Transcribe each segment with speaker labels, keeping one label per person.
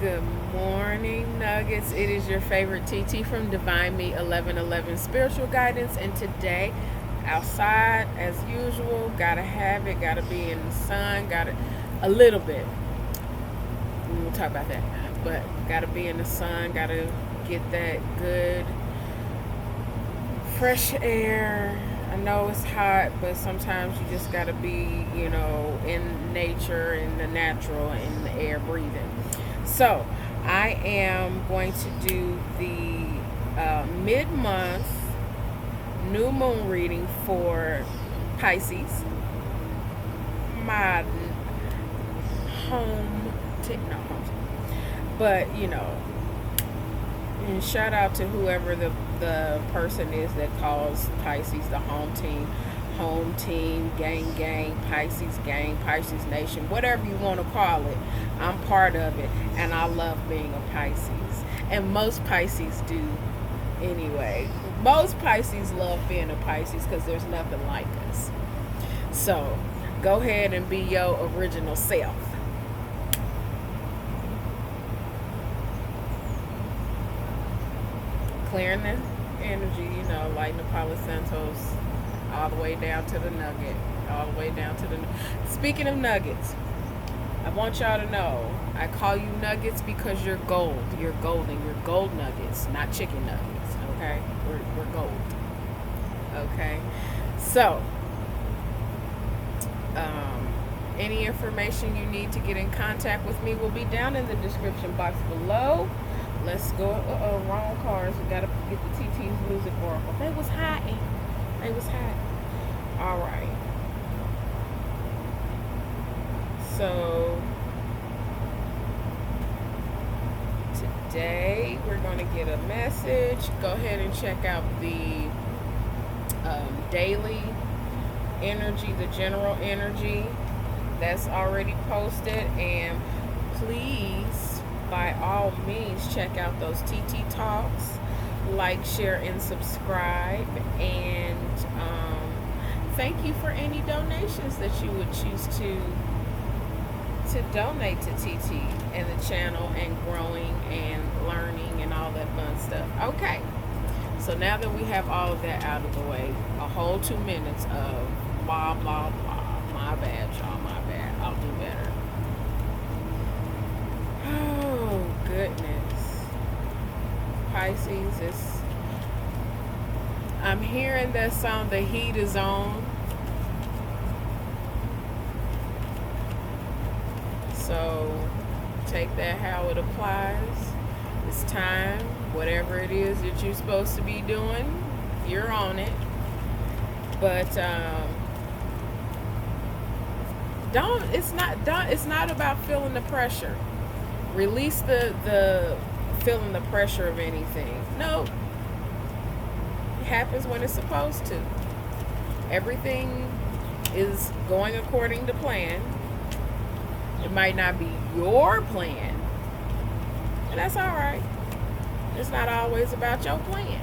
Speaker 1: Good morning, Nuggets. It is your favorite TT from Divine Me 1111 Spiritual Guidance. And today, outside as usual, gotta have it, gotta be in the sun, gotta a little bit. We'll talk about that. But gotta be in the sun, gotta get that good fresh air. I know it's hot, but sometimes you just gotta be, in nature, in the natural, in the air breathing. So, I am going to do the mid-month new moon reading for Pisces. My home, not home, but and shout out to whoever the person is that calls Pisces the home team, gang, Pisces gang, Pisces nation, whatever you want to call it. I'm part of it, and I love being a Pisces. And most Pisces do anyway. Most Pisces love being a Pisces because there's nothing like us. So go ahead and be your original self. Clearing the energy, lighting the Palo Santos all the way down to the nugget. All the way down to the... Speaking of nuggets, I want y'all to know, I call you nuggets because you're gold. You're golden. You're gold nuggets, not chicken nuggets, okay? We're gold. Okay? So, any information you need to get in contact with me will be down in the description box below. Let's go. Wrong cards. We gotta get the TT's music oracle. They was hot. All right. So today we're gonna get a message. Go ahead and check out the daily energy, the general energy that's already posted, and please, by all means, check out those TT Talks, like, share, and subscribe. And thank you for any donations that you would choose to donate to TT and the channel, and growing and learning and all that fun stuff. Okay, so now that we have all of that out of the way, a whole 2 minutes of blah, blah, blah. My bad, y'all, my bad. I'll do better. Oh, goodness. Pisces, I'm hearing that song, The Heat Is On. So take that how it applies. It's time. Whatever it is that you're supposed to be doing, you're on it. But it's not about feeling the pressure. Release the feeling the pressure of anything. No. It happens when it's supposed to. Everything is going according to plan. It might not be your plan, and that's all right. It's not always about your plan.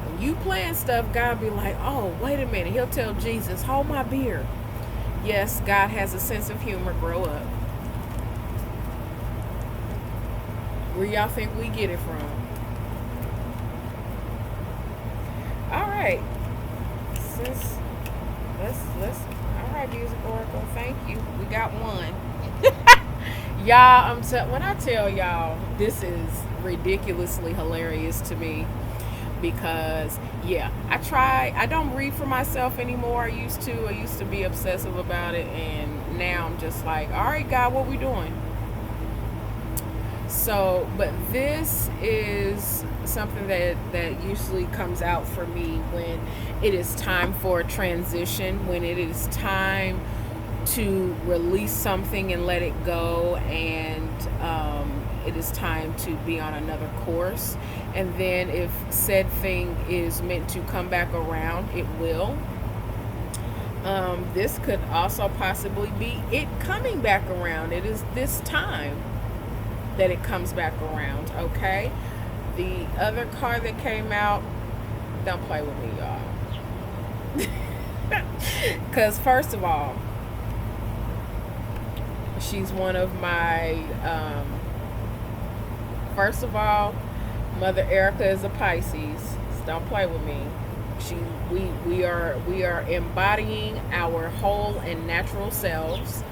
Speaker 1: When you plan stuff, God be like, oh, wait a minute. He'll tell Jesus, hold my beer. Yes, God has a sense of humor. Grow up. Where y'all think we get it from? All right. Let's all right, music oracle. Thank you. We got one. Y'all, when I tell y'all, this is ridiculously hilarious to me, because I don't read for myself anymore. I used to be obsessive about it, and now I'm just like, all right, God, what we doing? So, but this is something that usually comes out for me when it is time for a transition, when it is time to release something and let it go, and it is time to be on another course. And then if said thing is meant to come back around, it will. This could also possibly be it coming back around. It is this time that it comes back around, okay? The other card that came out, don't play with me, y'all. Because first of all, She's one of my, first of all, Mother Erica is a Pisces. So don't play with me. She, we are embodying our whole and natural selves,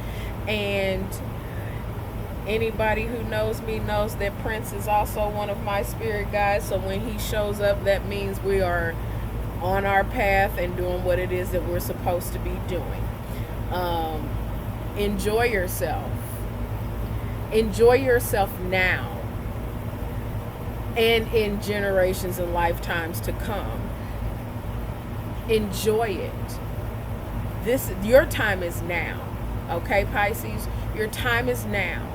Speaker 1: and anybody who knows me knows that Prince is also one of my spirit guides. So when he shows up, that means we are on our path and doing what it is that we're supposed to be doing. Enjoy yourself. Enjoy yourself now and in generations and lifetimes to come. Enjoy it. Your time is now. Okay, Pisces? Your time is now.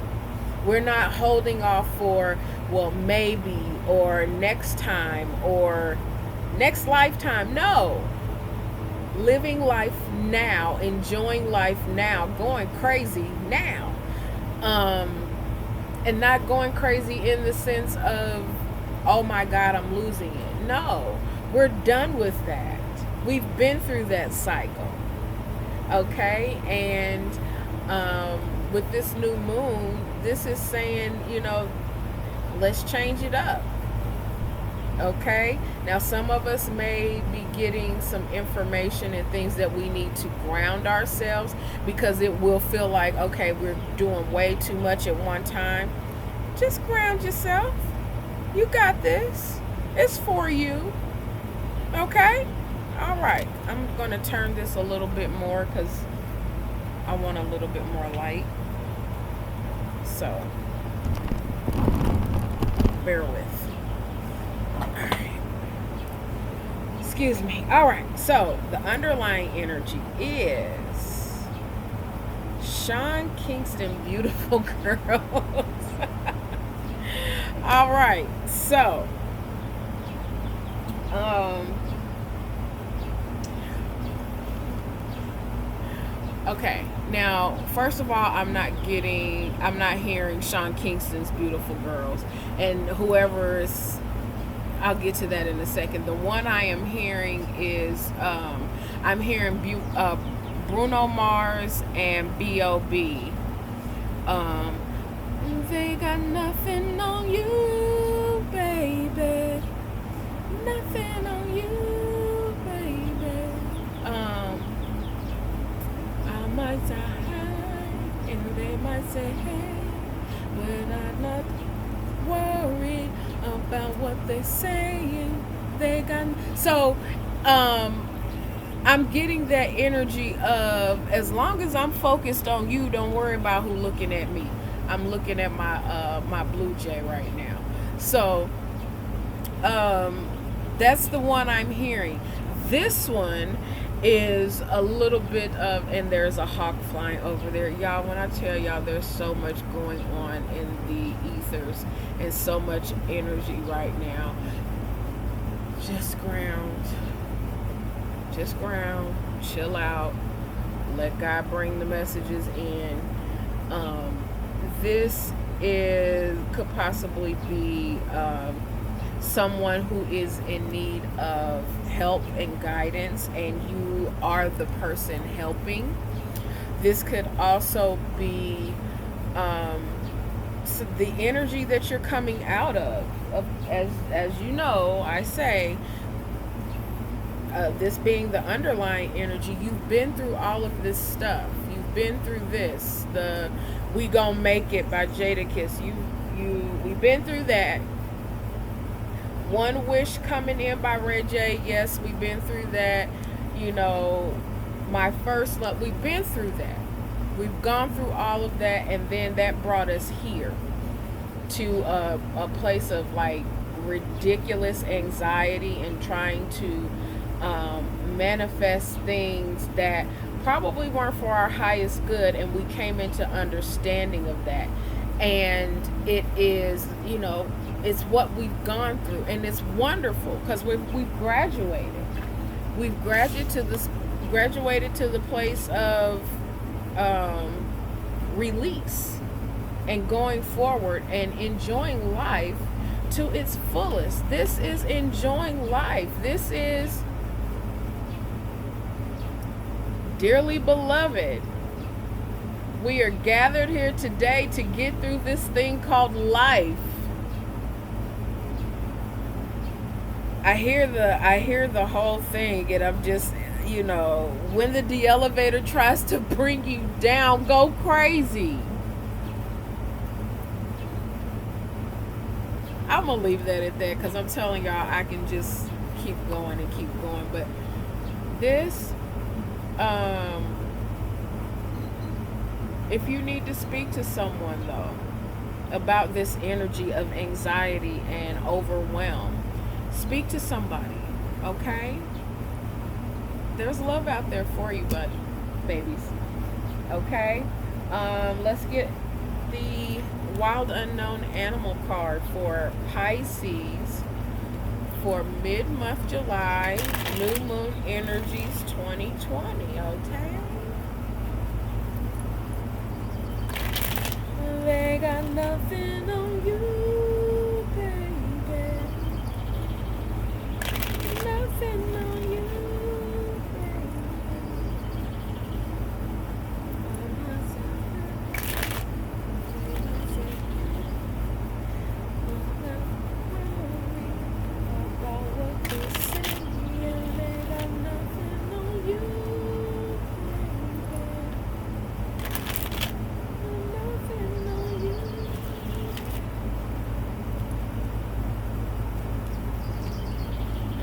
Speaker 1: We're not holding off for, well, maybe, or next time, or next lifetime. No. Living life now, enjoying life now, going crazy now. And not going crazy in the sense of, oh my God, I'm losing it. No, we're done with that. We've been through that cycle. Okay? And with this new moon, this is saying, let's change it up. Okay? Now, some of us may be getting some information and things that we need to ground ourselves, because it will feel like, okay, we're doing way too much at one time. Just ground yourself. You got this. It's for you. Okay? All right. I'm going to turn this a little bit more because I want a little bit more light. So, bear with. Excuse me. All right. So the underlying energy is Sean Kingston, beautiful girls. All right. So, okay. Now, first of all, I'm not hearing Sean Kingston's beautiful girls, and whoever's, I'll get to that in a second. The one I am hearing is, I'm hearing Bruno Mars and B.O.B. They got nothing on you, baby. Nothing on you, baby. I might say hi, and they might say hey, but I'm not worried about what they're saying. They got so I'm getting that energy of, as long as I'm focused on you, don't worry about who looking at me. I'm looking at my blue jay right now. So that's the one I'm hearing. This one is a little bit of, and there's a hawk flying over there. Y'all, when I tell y'all there's so much going on in the ethers and so much energy right now, just ground, chill out, let God bring the messages in. This could possibly be someone who is in need of help and guidance, and you are the person helping. This could also be so the energy that you're coming out of as you know, I say, this being the underlying energy. You've been through all of this stuff. You've been through this. The We Gonna Make It by Jadakiss. We've been through that. One Wish coming in by Ray J. Yes, we've been through that. My First Love. We've been through that. We've gone through all of that, and then that brought us here to a place of like ridiculous anxiety and trying to manifest things that probably weren't for our highest good, and we came into understanding of that. And it is, it's what we've gone through, and it's wonderful because we've graduated. We've graduated to the place of release and going forward and enjoying life to its fullest. This is enjoying life. This is, dearly beloved, We are gathered here today to get through this thing called life. I hear the whole thing, and I'm just, when the de-elevator tries to bring you down, go crazy. I'm gonna leave that at that, because I'm telling y'all, I can just keep going and keep going. But this, if you need to speak to someone though about this energy of anxiety and overwhelm, speak to somebody, okay? There's love out there for you, babies. Okay? Let's get the Wild Unknown Animal card for Pisces for mid-month July, New Moon Energies 2020, okay? They got nothing on you, baby. Nothing on you,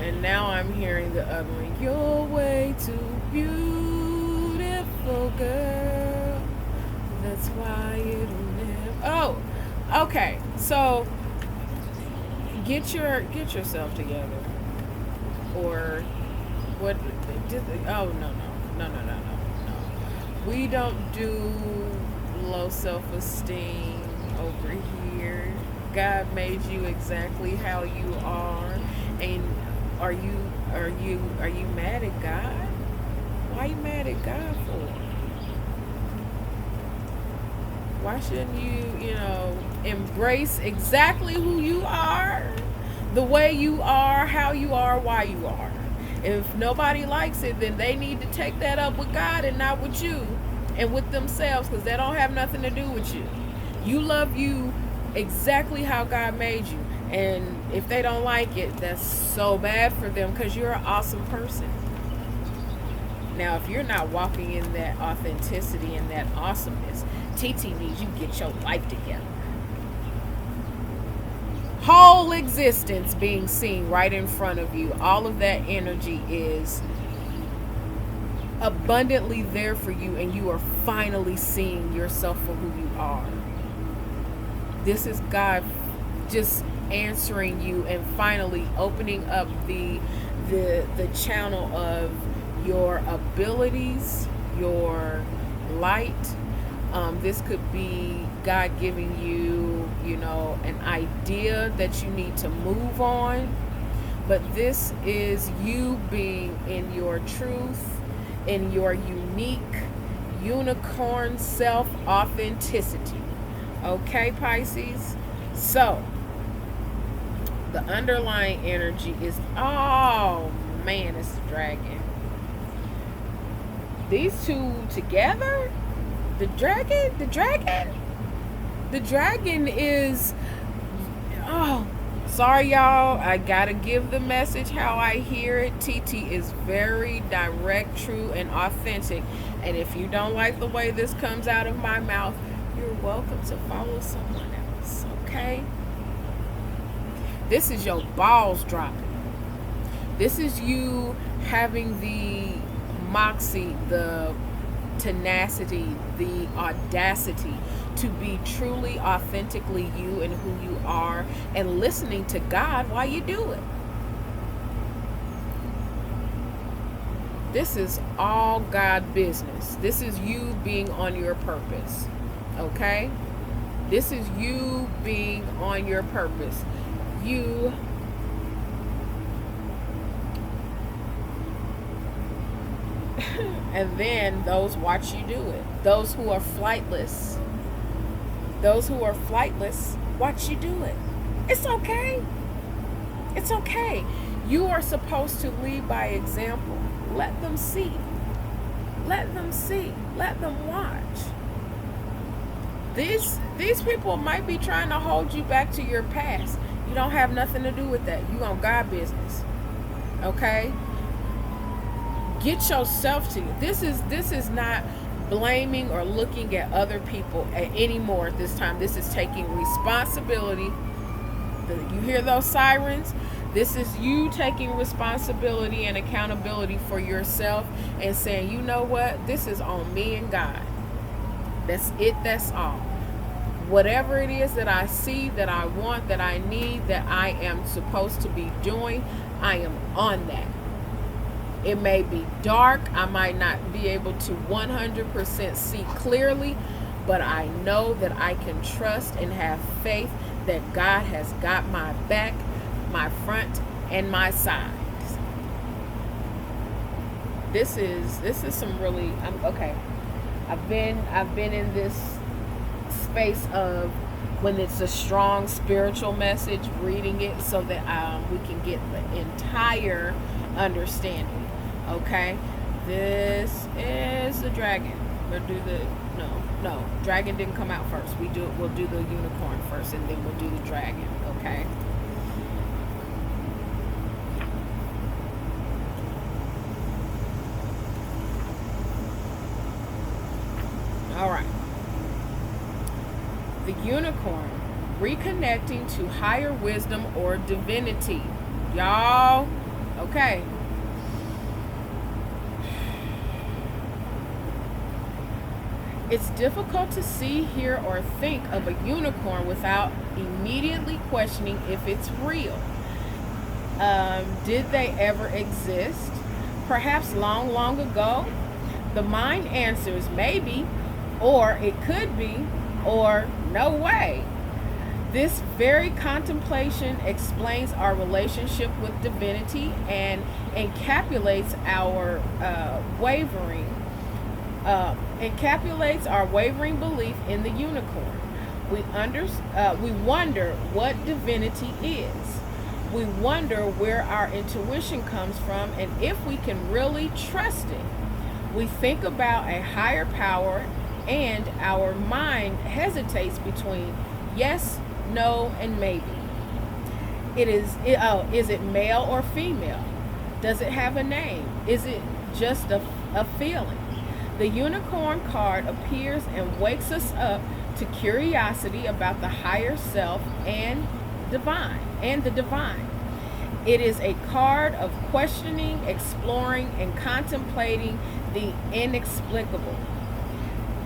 Speaker 1: And now I'm hearing the other one. You're way too beautiful, girl. That's why it'll never. Oh, okay. So get yourself together, or what? Oh no. We don't do low self-esteem over here. God made you exactly how you are, and are you mad at God? Why are you mad at God for? Why shouldn't you, embrace exactly who you are, the way you are, how you are, why you are? If nobody likes it, then they need to take that up with God and not with you and with themselves, because that don't have nothing to do with you. You love you exactly how God made you. And if they don't like it, that's so bad for them, because you're an awesome person. Now, if you're not walking in that authenticity and that awesomeness, TT needs you to get your life together. Whole existence being seen right in front of you. All of that energy is abundantly there for you, and you are finally seeing yourself for who you are. This is God just answering you and finally opening up the channel of your abilities, your light. This could be God giving you, an idea that you need to move on. But this is you being in your truth, in your unique unicorn self-authenticity. Okay, Pisces? So, the underlying energy is, oh man, it's the dragon. These two together? The dragon is, oh, sorry y'all, I gotta give the message how I hear it. TT is very direct, true, and authentic. And if you don't like the way this comes out of my mouth, you're welcome to follow someone else, okay? This is your balls dropping. This is you having the moxie, the tenacity, the audacity to be truly, authentically you and who you are, and listening to God while you do it. This is all God business. This is you being on your purpose. Okay? This is you being on your purpose. You and then those watch you do it. Those who are flightless, watch you do it. It's okay. It's okay. You are supposed to lead by example. Let them see. Let them see. Let them watch. These people might be trying to hold you back to your past. You don't have nothing to do with that. You on God business. Okay? Get yourself to you. This is not blaming or looking at other people anymore at this time. This is taking responsibility. You hear those sirens? This is you taking responsibility and accountability for yourself and saying, you know what? This is on me and God. That's it. That's all. Whatever it is that I see, that I want, that I need, that I am supposed to be doing, I am on that. It may be dark. I might not be able to 100% see clearly, but I know that I can trust and have faith that God has got my back, my front, and my sides. This is some really okay. I've been in this space of when it's a strong spiritual message, reading it so that we can get the entire understanding. Okay, this is the dragon. We'll do the no. Dragon didn't come out first. We'll do the unicorn first, and then we'll do the dragon. Okay. All right. The unicorn, reconnecting to higher wisdom or divinity. Y'all, okay. It's difficult to see, hear, or think of a unicorn without immediately questioning if it's real. Did they ever exist? Perhaps long, long ago? The mind answers maybe, or it could be, or no way. This very contemplation explains our relationship with divinity and encapsulates our wavering belief in the unicorn. We wonder what divinity is. We wonder where our intuition comes from and if we can really trust it. We think about a higher power and our mind hesitates between yes, no, and maybe. Is it male or female? Does it have a name? Is it just a feeling? The unicorn card appears and wakes us up to curiosity about the higher self and the divine. It is a card of questioning, exploring, and contemplating the inexplicable.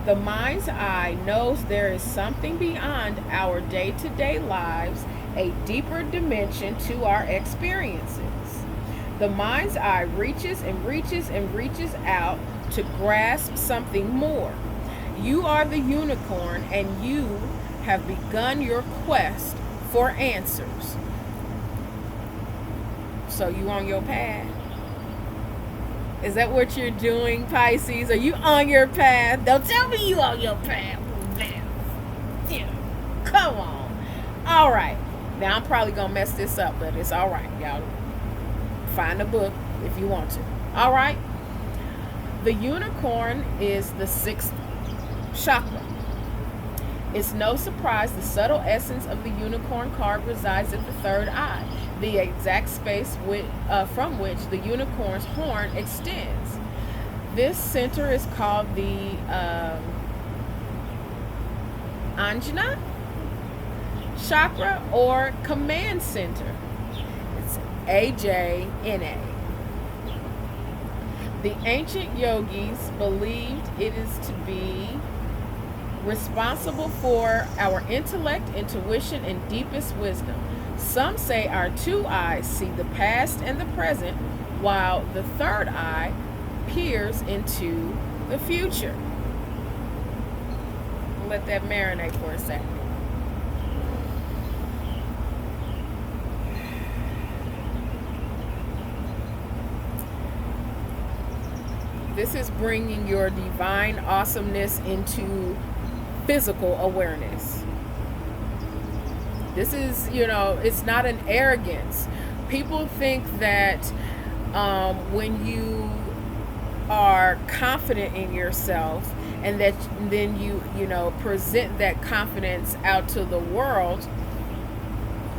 Speaker 1: The mind's eye knows there is something beyond our day-to-day lives, a deeper dimension to our experiences. The mind's eye reaches and reaches and reaches out to grasp something more. You are the unicorn and you have begun your quest for answers. So you on your path? Is that what you're doing, Pisces? Are you on your path? Don't tell me you on your path. Yeah. Come on. All right. Now I'm probably going to mess this up, but it's all right. Y'all find a book if you want to. All right. The unicorn is the 6th chakra. It's no surprise the subtle essence of the unicorn card resides at the third eye, the exact space from which the unicorn's horn extends. This center is called the Ajna chakra or command center. It's AJNA. The ancient yogis believed it is to be responsible for our intellect, intuition, and deepest wisdom. Some say our two eyes see the past and the present, while the third eye peers into the future. Let that marinate for a second. This is bringing your divine awesomeness into physical awareness. This is, it's not an arrogance. People think that when you are confident in yourself and that then you know, present that confidence out to the world,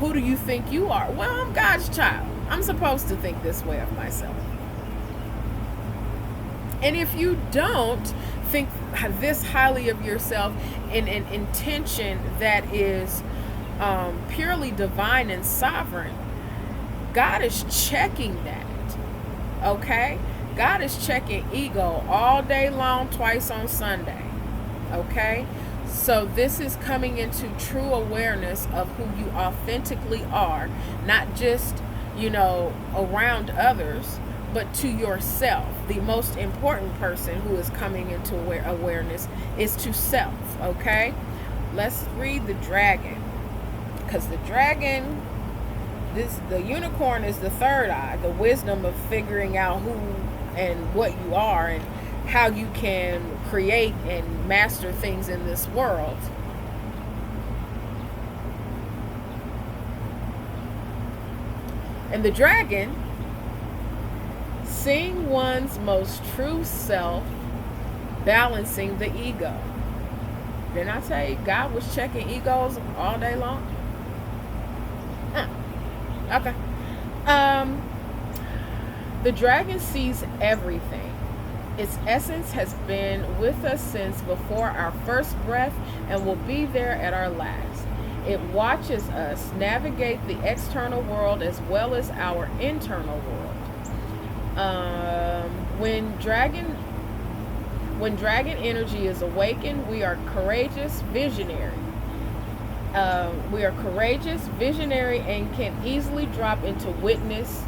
Speaker 1: who do you think you are? Well, I'm God's child. I'm supposed to think this way of myself. And if you don't think this highly of yourself in an intention that is purely divine and sovereign, God is checking that. Okay? God is checking ego all day long, twice on Sunday. Okay? So this is coming into true awareness of who you authentically are, not just, you know, around others, but to yourself. The most important person who is coming into awareness is to self. Okay? Let's read the dragon. Because the dragon, the unicorn is the third eye, the wisdom of figuring out who and what you are and how you can create and master things in this world. And the dragon, seeing one's most true self, balancing the ego. Didn't I tell you God was checking egos all day long? Okay. The dragon sees everything. Its essence has been with us since before our first breath and will be there at our last. It watches us navigate the external world as well as our internal world. When dragon energy is awakened, we are courageous, visionary. We are courageous, visionary, and can easily drop into witness.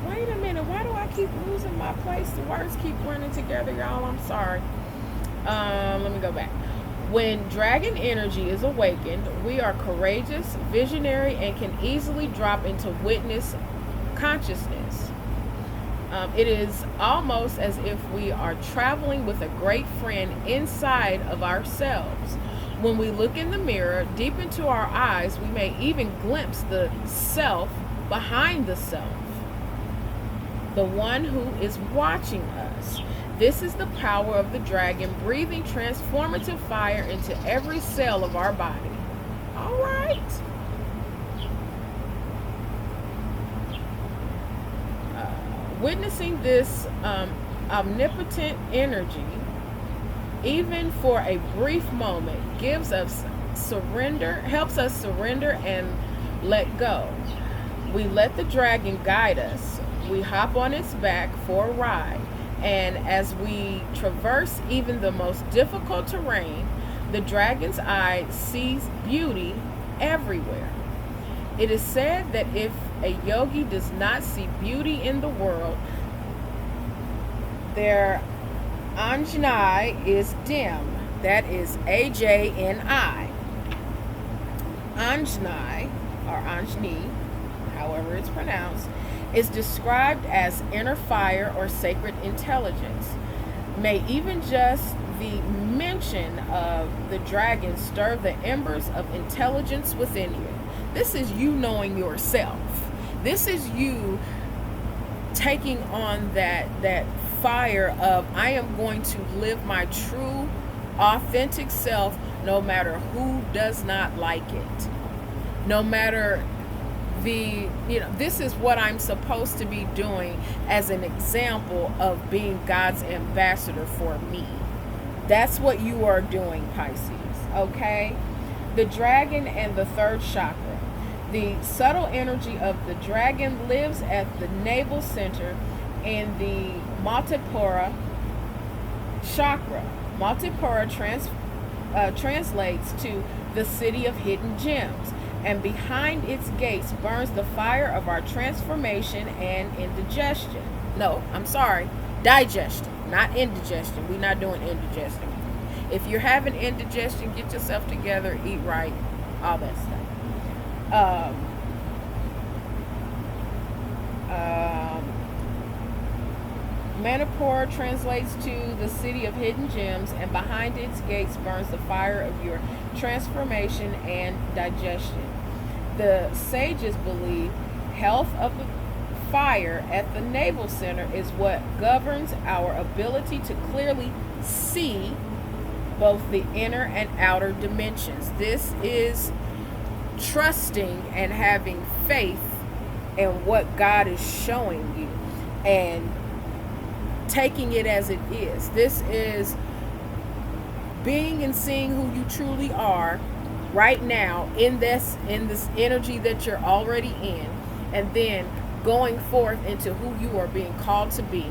Speaker 1: Wait a minute, why do I keep losing my place? The words keep running together, y'all. I'm sorry. Let me go back. When dragon energy is awakened, we are courageous, visionary, and can easily drop into witness consciousness. It is almost as if we are traveling with a great friend inside of ourselves. When we look in the mirror, deep into our eyes, we may even glimpse the self behind the self, the one who is watching us. This is the power of the dragon, breathing transformative fire into every cell of our body. All right. Witnessing this omnipotent energy, even for a brief moment, gives us surrender, helps us surrender and let go. We let the dragon guide us. We hop on its back for a ride. And as we traverse even the most difficult terrain, the dragon's eye sees beauty everywhere. It is said that if a yogi does not see beauty in the world, their Ajna is dim. That is Ajni. Ajni, or Ajni, however it's pronounced, is described as inner fire or sacred intelligence. May even just the mention of the dragon stir the embers of intelligence within you. This is you knowing yourself. This is you taking on that fire of, I am going to live my true, authentic self no matter who does not like it. No matter this is what I'm supposed to be doing as an example of being God's ambassador for me. That's what you are doing, Pisces. Okay? The dragon and the third chakra. The subtle energy of the dragon lives at the navel center in the Matipura chakra. Matipura translates to the city of hidden gems, and behind its gates burns the fire of our transformation and indigestion. No, I'm sorry, digestion, not indigestion. We're not doing indigestion. If you're having indigestion, get yourself together, eat right, all that stuff. Manipur translates to the city of hidden gems, and behind its gates burns the fire of your transformation and digestion. The sages believe health of the fire at the navel center is what governs our ability to clearly see both the inner and outer dimensions. This is trusting and having faith in what God is showing you and taking it as it is. This is being and seeing who you truly are right now in this energy that you're already in, and then going forth into who you are being called to be.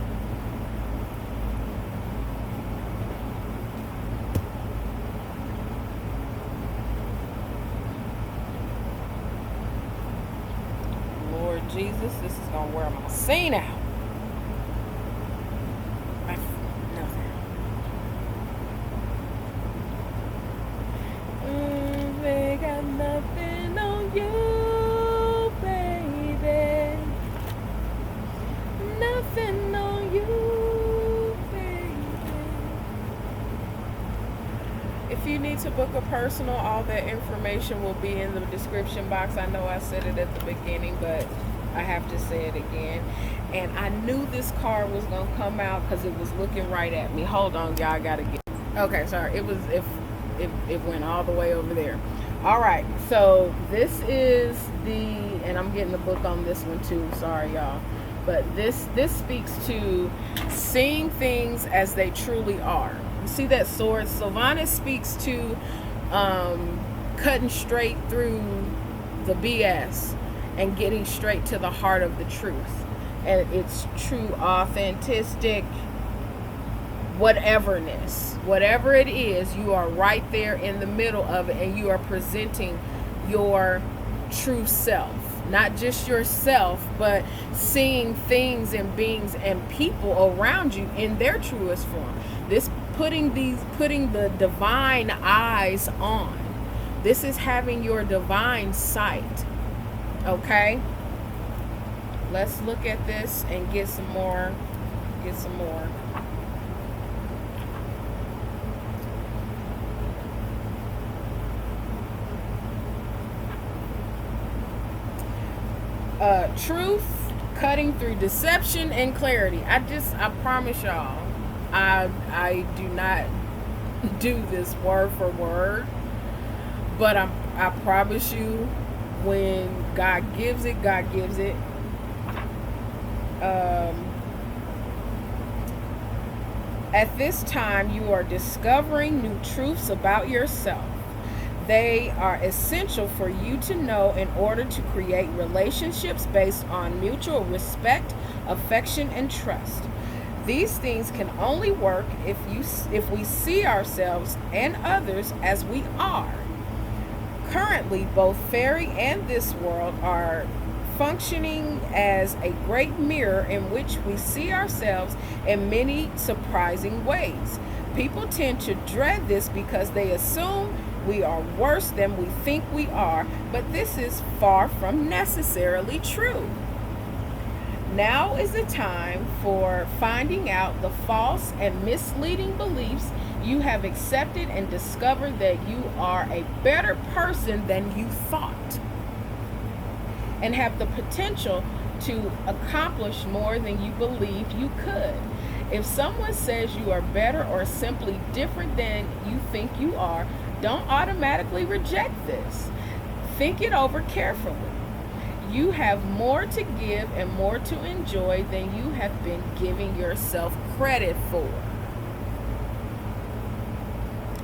Speaker 1: Lord Jesus, this is gonna wear my scene out. They got nothing on you, baby. Nothing on you, baby. If you need to book a personal, all that information will be in the description box. I know I said it at the beginning, but I have to say it again. And I knew this card was going to come out because it was looking right at me. Hold on, y'all. I got to get... Okay, sorry. It went all the way over there. All right, so this is and I'm getting the book on this one too. Sorry, y'all. But this speaks to seeing things as they truly are. You see that sword? Sylvanas speaks to cutting straight through the BS and getting straight to the heart of the truth. And it's true, authentic, whateverness. Whatever it is, you are right there in the middle of it, and you are presenting your true self. Not just yourself, but seeing things and beings and people around you in their truest form. This putting the divine eyes on. This is having your divine sight. Okay? Let's look at this and get some more. Truth cutting through deception and clarity. I promise y'all, I do not do this word for word, but I promise you, when God gives it, God gives it. At this time, you are discovering new truths about yourself. They are essential for you to know in order to create relationships based on mutual respect, affection, and trust. These things can only work if we see ourselves and others as we are. Currently, both fairy and this world are functioning as a great mirror in which we see ourselves in many surprising ways. People tend to dread this because they assume we are worse than we think we are, but this is far from necessarily true. Now is the time for finding out the false and misleading beliefs you have accepted and discover that you are a better person than you thought and have the potential to accomplish more than you believed you could. If someone says you are better or simply different than you think you are, don't automatically reject this. Think it over carefully. You have more to give and more to enjoy than you have been giving yourself credit for.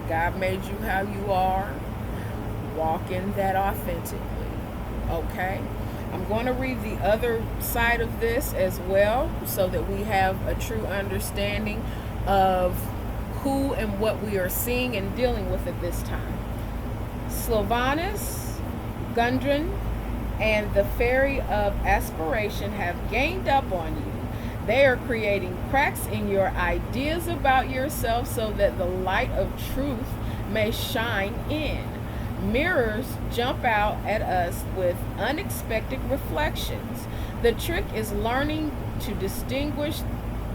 Speaker 1: God made you how you are. Walk in that authentically. Okay? I'm going to read the other side of this as well so that we have a true understanding of who and what we are seeing and dealing with at this time. Sylvanas, Gundren, and the Fairy of Aspiration have ganged up on you. They are creating cracks in your ideas about yourself so that the light of truth may shine in. Mirrors jump out at us with unexpected reflections. The trick is learning to distinguish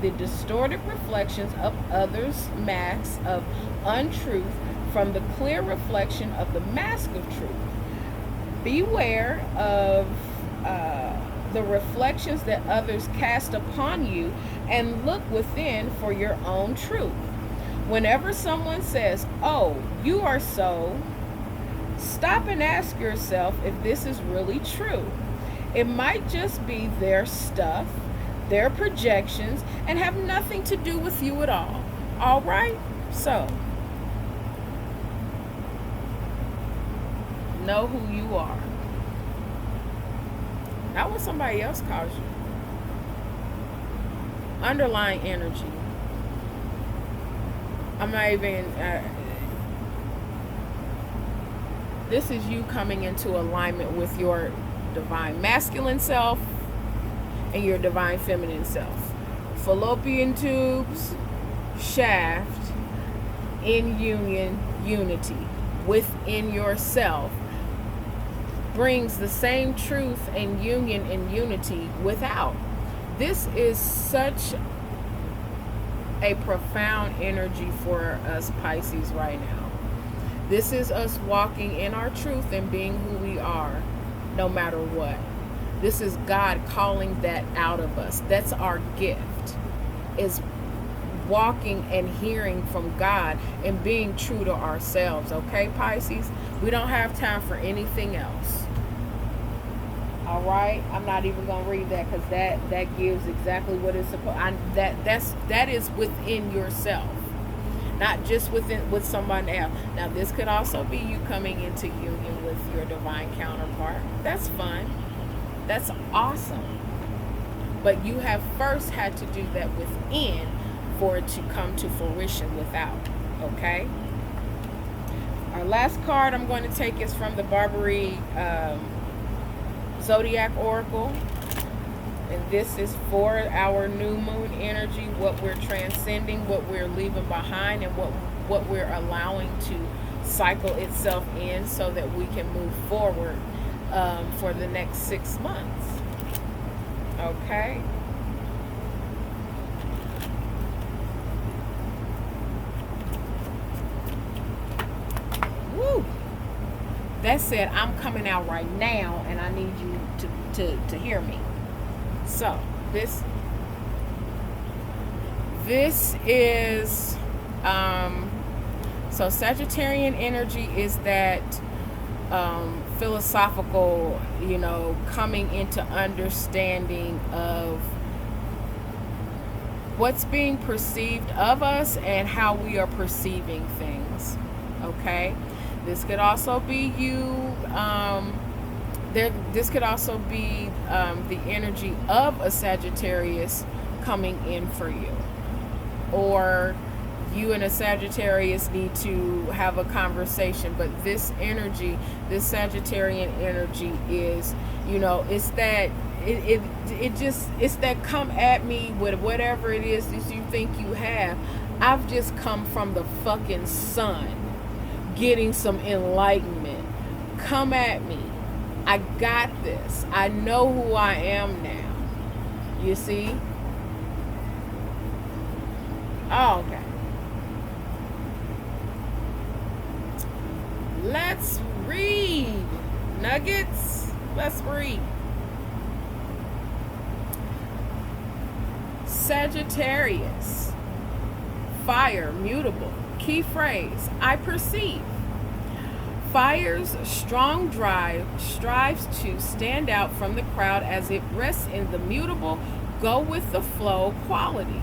Speaker 1: the distorted reflections of others' masks of untruth from the clear reflection of the mask of truth. Beware of the reflections that others cast upon you and look within for your own truth. Whenever someone says, "Oh, you are so," stop and ask yourself if this is really true. It might just be their stuff, their projections, and have nothing to do with you at all. All right? So, know who you are. Not what somebody else calls you. Underlying energy. I'm not even... this is you coming into alignment with your divine masculine self and your divine feminine self. Fallopian tubes, shaft, in union, unity within yourself brings the same truth and union and unity without. This is such a profound energy for us Pisces right now. This is us walking in our truth and being who we are, no matter what. This is God calling that out of us. That's our gift, is walking and hearing from God and being true to ourselves. Okay, Pisces? We don't have time for anything else. All right, I'm not even gonna read that because that gives exactly what it's supposed. That is within yourself, not just with someone else. Now, this could also be you coming into union with your divine counterpart. That's fun. That's awesome. But you have first had to do that within for it to come to fruition without. Okay. Our last card I'm going to take is from the Barbary Zodiac Oracle, and this is for our new moon energy, what we're transcending, what we're leaving behind, and what we're allowing to cycle itself in so that we can move forward for the next 6 months. Okay. Woo! That said, I'm coming out right now, and I need you to hear me. So this is so Sagittarian energy is that philosophical, coming into understanding of what's being perceived of us and how we are perceiving things. Okay. This could also be you. This could also be the energy of a Sagittarius coming in for you, or you and a Sagittarius need to have a conversation. But this energy, this Sagittarian energy, is, it's that it's that come at me with whatever it is that you think you have. I've just come from the fucking sun, getting some enlightenment. Come at me. I got this. I know who I am now. You see? Oh, okay. Let's read. Nuggets. Let's read. Sagittarius. Fire, mutable. Key phrase, I perceive. Fire's strong drive strives to stand out from the crowd as it rests in the mutable, go with the flow quality.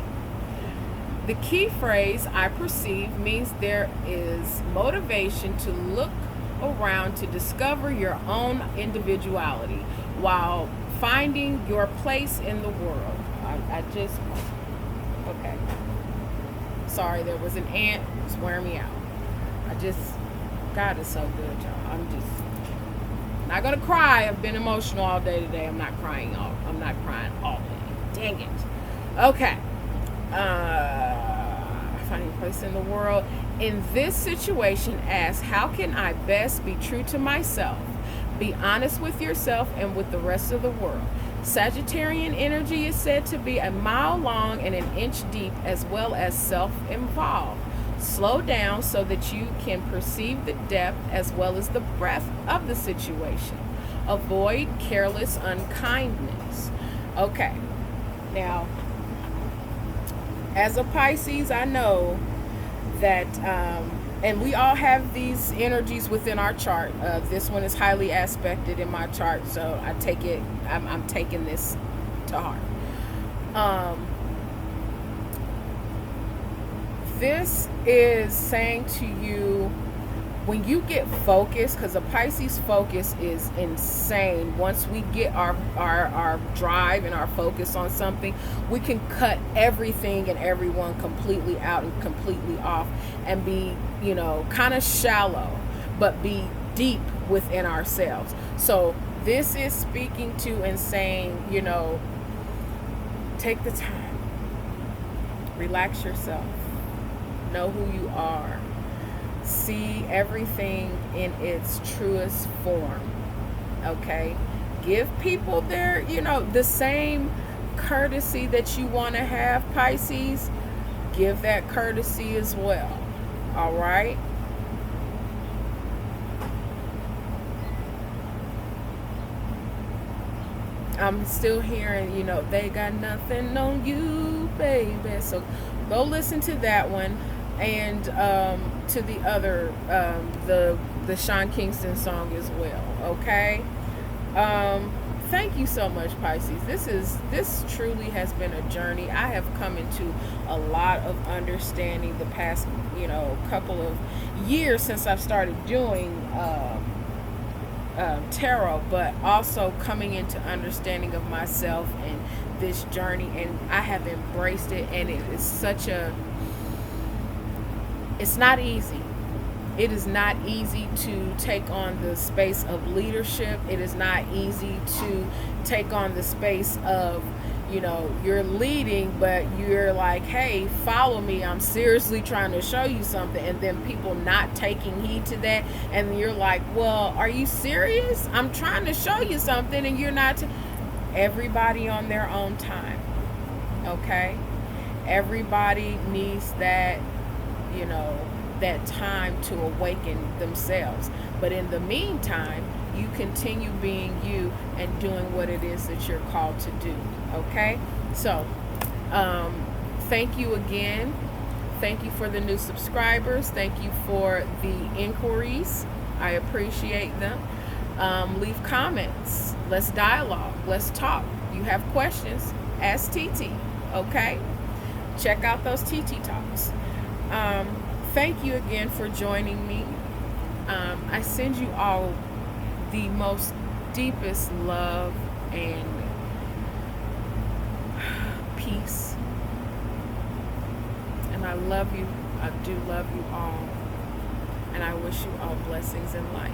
Speaker 1: The key phrase, I perceive, means there is motivation to look around to discover your own individuality while finding your place in the world. Okay. Sorry, there was an ant. It's wearing me out. God is so good, y'all. I'm just not gonna cry. I've been emotional all day today. I'm not crying all day. Dang it. Okay. Finding place in the world. In this situation, ask, how can I best be true to myself? Be honest with yourself and with the rest of the world. Sagittarian energy is said to be a mile long and an inch deep, as well as self-involved. Slow down so that you can perceive the depth as well as the breadth of the situation. avoid careless unkindness. Okay, now, as a Pisces, I know that, and we all have these energies within our chart. This one is highly aspected in my chart, so I take it, I'm taking this to heart. This is saying to you, when you get focused, because a Pisces focus is insane. Once we get our drive and our focus on something, we can cut everything and everyone completely out and completely off and be, kind of shallow, but be deep within ourselves. So this is speaking to and saying, take the time, relax yourself, know who you are, see everything in its truest form. Okay, give people their, the same courtesy that you want to have, Pisces. Give that courtesy as well. All right. I'm still hearing, they got nothing on you, baby. So go listen to that one, and to the other, the Sean Kingston song as well. Okay. Thank you so much, Pisces. This truly has been a journey. I have come into a lot of understanding the past, couple of years since I've started doing tarot, but also coming into understanding of myself and this journey, and I have embraced it, and it is it's not easy. It is not easy to take on the space of leadership. It is not easy to take on the space of, you're leading, but you're like, hey, follow me. I'm seriously trying to show you something. And then people not taking heed to that. And you're like, well, are you serious? I'm trying to show you something and you're not. Everybody on their own time. Okay? Everybody needs that, that time to awaken themselves. But in the meantime, you continue being you and doing what it is that you're called to do. Okay? So, thank you again. Thank you for the new subscribers. Thank you for the inquiries. I appreciate them. Leave comments. Let's dialogue. Let's talk. You have questions, ask TT. Okay? Check out those TT Talks. Thank you again for joining me. I send you all the most deepest love and peace. And I love you. I do love you all. And I wish you all blessings in life.